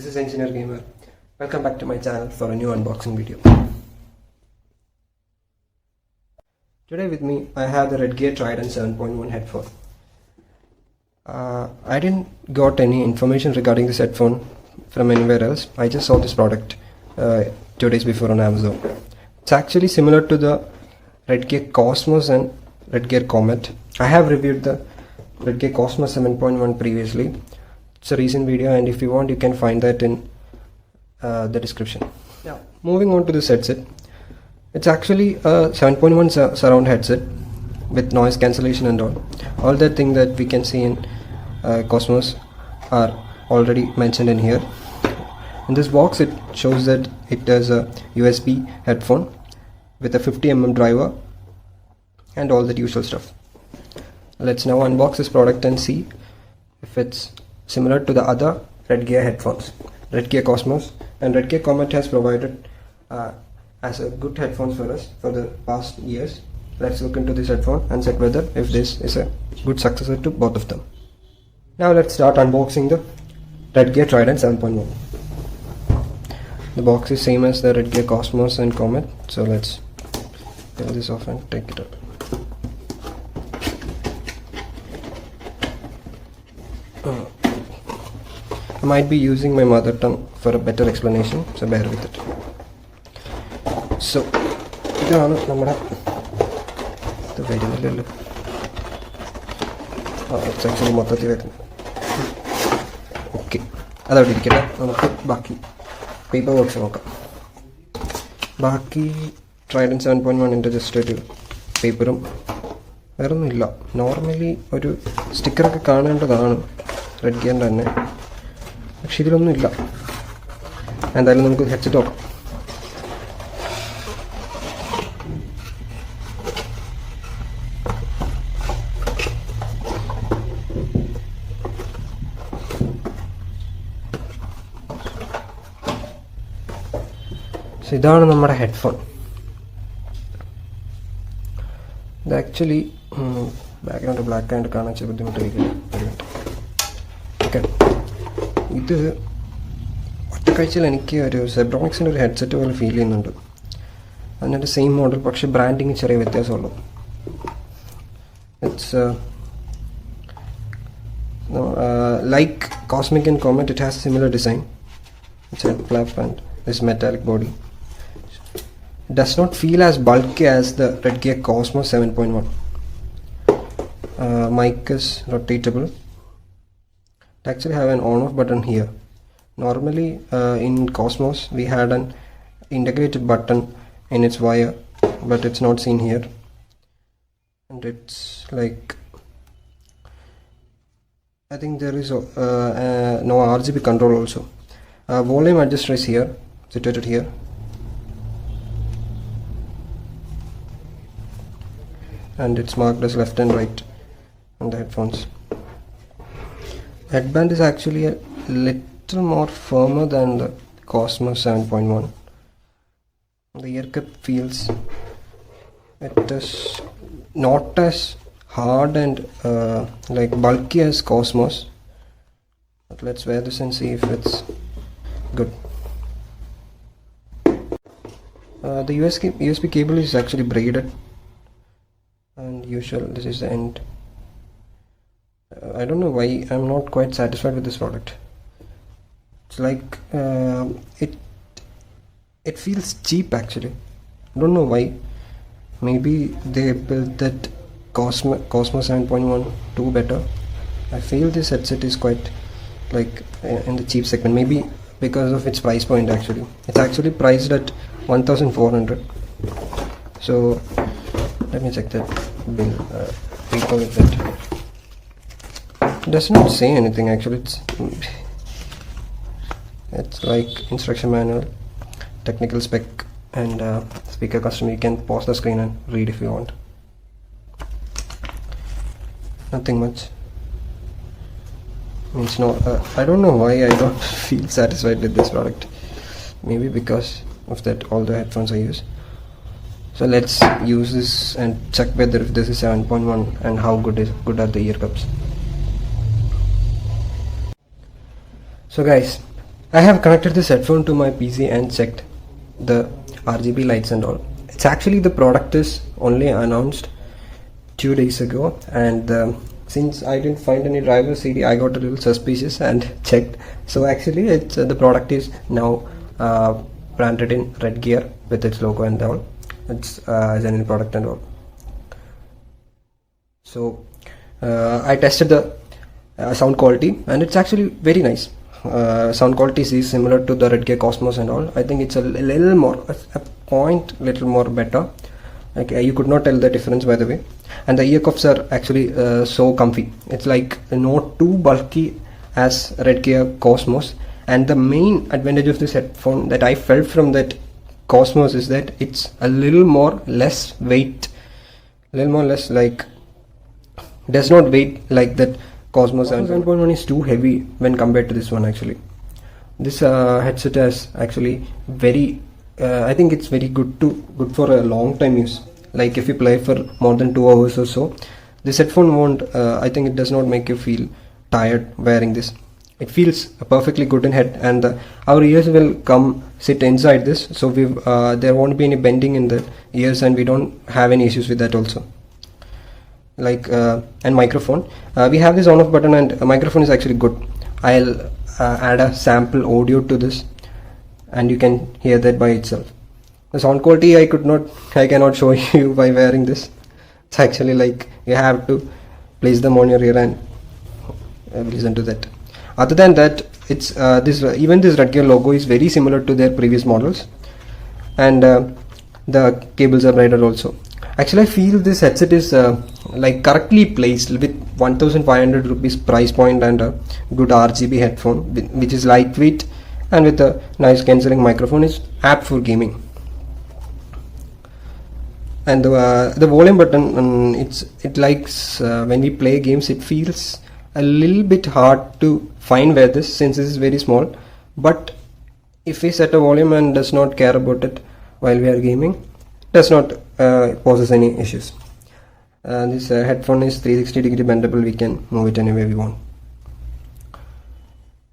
This is Engineer Gamer. Welcome back to my channel for a new unboxing video. Today with me I have the Redgear Trident 7.1 headphone. I didn't got any information regarding this headphone from anywhere else. I just saw this product 2 days before on Amazon. It's actually similar to the Redgear Cosmos and Redgear Comet. I have reviewed the Redgear Cosmos 7.1 previously. It's a recent video, and if you want you can find that in the description. Yeah. Moving on to this headset. It's actually a 7.1 surround headset with noise cancellation and all the things that we can see in Cosmos are already mentioned in here. In this box it shows that it has a USB headphone with a 50mm driver and all that usual stuff. Let's now unbox this product and see if it's similar to the other Redgear headphones. Redgear Cosmos and Redgear Comet has provided as a good headphones for us for the past years. Let's look into this headphone and check whether if this is a good successor to both of them. Now let's start unboxing the Redgear Trident 7.1. The box is same as the Redgear Cosmos and Comet, so let's peel this off and take it out. I might be using my mother tongue for a better explanation, so bear with it. So, ഇതാണ് നമ്മുടെ വരുന്നില്ലല്ലോ. Actually മൊത്തത്തിൽ വരുന്നത്. Okay, അതവിടെ ഇരിക്കട്ടെ. നമുക്ക് ബാക്കി paper works നോക്കാം. ബാക്കി Trident 7.1 ജസ്റ്റ് ഒരു പേപ്പറും വേറെ ഒന്നുമില്ല. നോർമലി ഒരു സ്റ്റിക്കറൊക്കെ കാണേണ്ടതാണ് Redgear തന്നെ, പക്ഷെ ഇതിലൊന്നുമില്ല. എന്തായാലും നമുക്ക് ഹെഡ്സെറ്റ് നോക്കാം. ഇതാണ് നമ്മുടെ ഹെഡ്ഫോൺ. ഇത് ആക്ച്വലി ബാക്ക്ഗ്രൗണ്ട് ബ്ലാക്ക് ആയിട്ട് കാണാൻ വെച്ചാൽ ബുദ്ധിമുട്ടായിരിക്കും. ഓക്കെ, ഇത് ഒറ്റക്കാഴ്ചയിൽ എനിക്ക് ഒരു സെബ്രോണിക്സിൻ്റെ ഒരു ഹെഡ്സെറ്റ് പോലെ ഫീൽ ചെയ്യുന്നുണ്ട്. അതിൻ്റെ സെയിം മോഡൽ, പക്ഷേ ബ്രാൻഡിങ് ചെറിയ വ്യത്യാസമുള്ളൂ. It's like Cosmic and Comet. It has similar design. It's a flap and this metallic body. It does not feel as bulky as the Redgear Cosmos 7.1. Mic is rotatable. It actually have an on-off button here. Normally in Cosmos we had an integrated button in its wire, but it's not seen here. And it's like, I think there is no RGB control also. Volume adjuster is here, situated here. And it's marked as left and right on the headphones. Headband is actually a little more firmer than the Cosmos 7.1. The ear cup feels, it is not as hard and like bulky as Cosmos, but let's wear this and see if it's good. The USB cable is actually braided, and usual, this is the end. I don't know why I'm not quite satisfied with this product. It's like it feels cheap actually. I don't know why. Maybe they built that Cosmos 7.1 too better. I feel this headset is quite like in the cheap segment, maybe because of its price point. Actually, it's actually priced at 1,400. So let me check that bill. Paper with that. It does not say anything actually. It's like instruction manual, technical spec, and speaker custom. You can pause the screen and read if you want. Nothing much. Means no. I don't know why I don't feel satisfied with this product. Maybe because of that all the headphones I use. So let's use this and check whether if this is 7.1 and how good are the ear cups. So guys, I have connected this headphone to my PC and checked the RGB lights and all. It's actually, the product is only announced 2 days ago, and since I didn't find any driver CD, I got a little suspicious and checked. So actually, it's the product is now branded in Redgear with its logo and all. It's a genuine product and all. So I tested the sound quality, and it's actually very nice. Sound quality is similar to the Redgear Cosmos and all. I think it's a little more, a point little more better. Like you could not tell the difference, by the way. And the ear cuffs are actually so comfy. It's like not too bulky as Redgear Cosmos. And the main advantage of this headphone that I felt from that Cosmos is that it's a little more less weight, little more less, like does not weight like that Cosmos 7.1 is too heavy when compared to this one. Actually, this headset is actually very I think it's very good for a long time use. Like if you play for more than 2 hours or so, this headphone won't I think it does not make you feel tired wearing this. It feels perfectly good in head, and our ears will come sit inside this, so we there won't be any bending in the ears, and we don't have any issues with that also. Like and microphone, we have this on off button, and microphone is actually good. I'll add a sample audio to this, and you can hear that by itself. The sound quality I cannot show you by wearing this. It's actually like you have to place them on your ear and listen to that. Other than that, it's even this Redgear logo is very similar to their previous models, and the cables are brighter also. Actually, I feel this headset is like correctly placed with 1500 rupees price point and a good RGB headphone, which is lightweight and with a nice cancelling microphone, is apt for gaming. And the volume button, it likes when we play games, it feels a little bit hard to find where this, since this is very small. But if we set a volume and does not care about it while we are gaming, does not poses any issues. This headphone is 360-degree bendable. We can move it any way we want.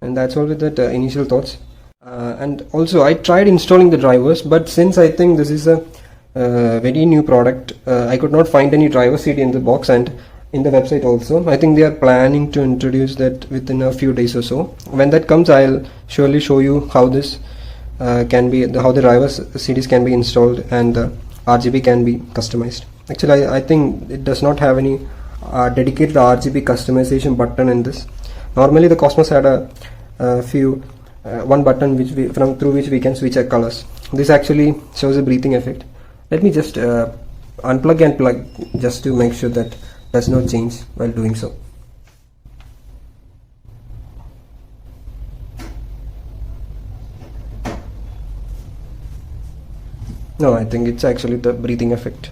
And that's all with that initial thoughts. And also I tried installing the drivers, but since I think this is a very new product, I could not find any driver CD in the box, and in the website also. I think they are planning to introduce that within a few days or so. When that comes, I'll surely show you how this can be, how the driver CDs can be installed and the RGB can be customized. Actually, I think it does not have any dedicated RGB customization button in this. Normally, the Cosmos had a few one button through which we can switch our colors. This actually shows a breathing effect. Let me just unplug and plug just to make sure that does not change while doing so. No, I think it's actually the breathing effect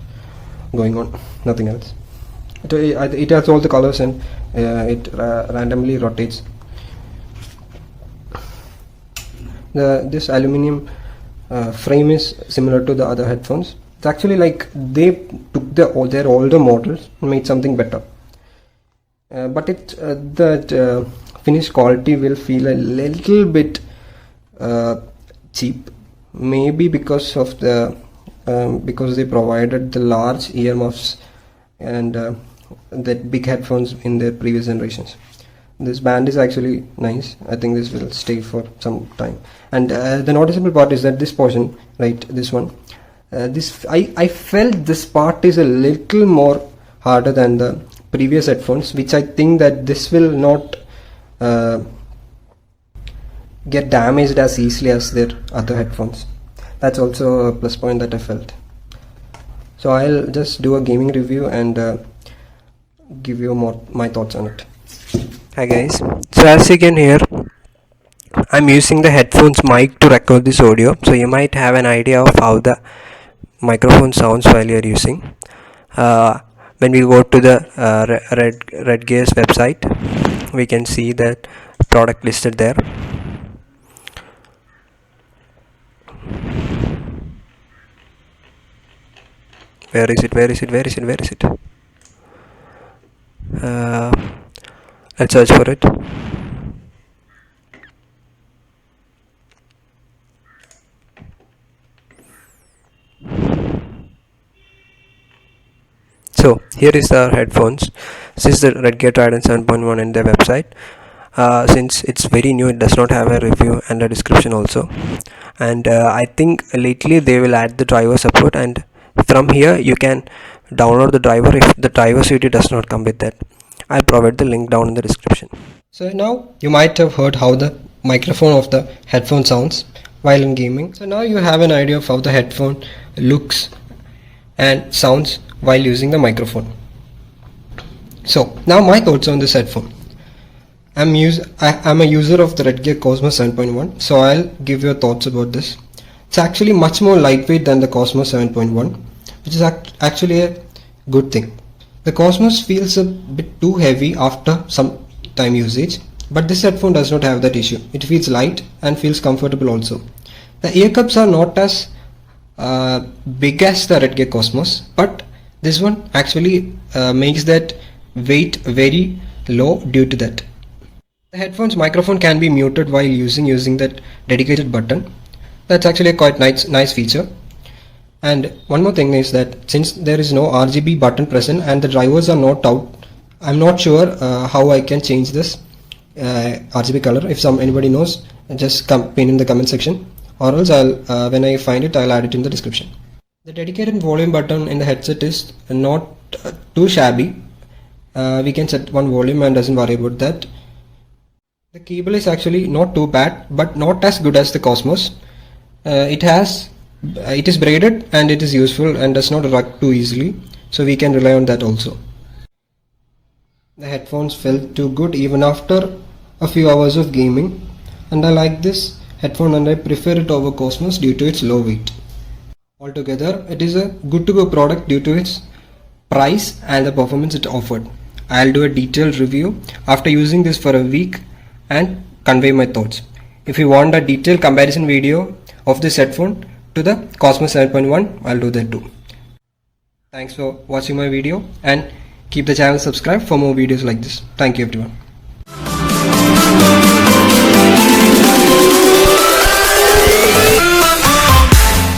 going on, nothing else. It has all the colors, and it randomly rotates. This aluminium frame is similar to the other headphones. It's actually like they took their older models and made something better. But that finished quality will feel a little bit cheap. Maybe because of the because they provided the large earmuffs and that big headphones in their previous generations. This band is actually nice. I think this will stay for some time. And the noticeable part is that this portion, right, this one, I felt this part is a little more harder than the previous headphones, which I think that this will not get damaged as easily as their other headphones. That's also a plus point that I felt. So I'll just do a gaming review and give you my thoughts on it. Hi guys, so as you can hear, I'm using the headphones mic to record this audio, so you might have an idea of how the microphone sounds while you're using. When we go to the Redgear's website, we can see that product listed there. Where is it? Let's search for it. So here is the headphones. This is the Redgear Trident 7.1 in their website. Since it's very new, it does not have a review and a description also, and I think lately they will add the driver support, and from here you can download the driver if the driver CD does not come with that. I'll provide the link down in the description. So now you might have heard how the microphone of the headphone sounds while in gaming. So now you have an idea of how the headphone looks and sounds while using the microphone. So now my thoughts on this headphone. I'm a user of the Redgear Cosmos 7.1, so I'll give your thoughts about this. It's actually much more lightweight than the Cosmos 7.1, which is actually a good thing. The Cosmos feels a bit too heavy after some time usage, but this headphone does not have that issue. It feels light and feels comfortable also. The ear cups are not as big as the Redgear Cosmos, but this one actually makes that weight very low due to that. The headphones microphone can be muted while using that dedicated button. That's actually a quite nice feature. And one more thing is that since there is no RGB button present and the drivers are not out, I'm not sure how I can change this RGB color. If anybody knows, just pin in the comment section, or else when I find it, I'll add it in the description. The dedicated volume button in the headset is not too shabby. We can set one volume and doesn't worry about that. The cable is actually not too bad, but not as good as the Cosmos. It is braided and it is useful and does not rug too easily, so we can rely on that also. The headphones felt too good even after a few hours of gaming, and I like this headphone and I prefer it over Cosmos due to its low weight. Altogether, it is a good to go product due to its price and the performance it offered. I'll do a detailed review after using this for a week and convey my thoughts. If you want a detailed comparison video of this headphone to the Cosmos 7.1, I'll do that too. Thanks for watching my video and keep the channel subscribed for more videos like this. Thank you everyone.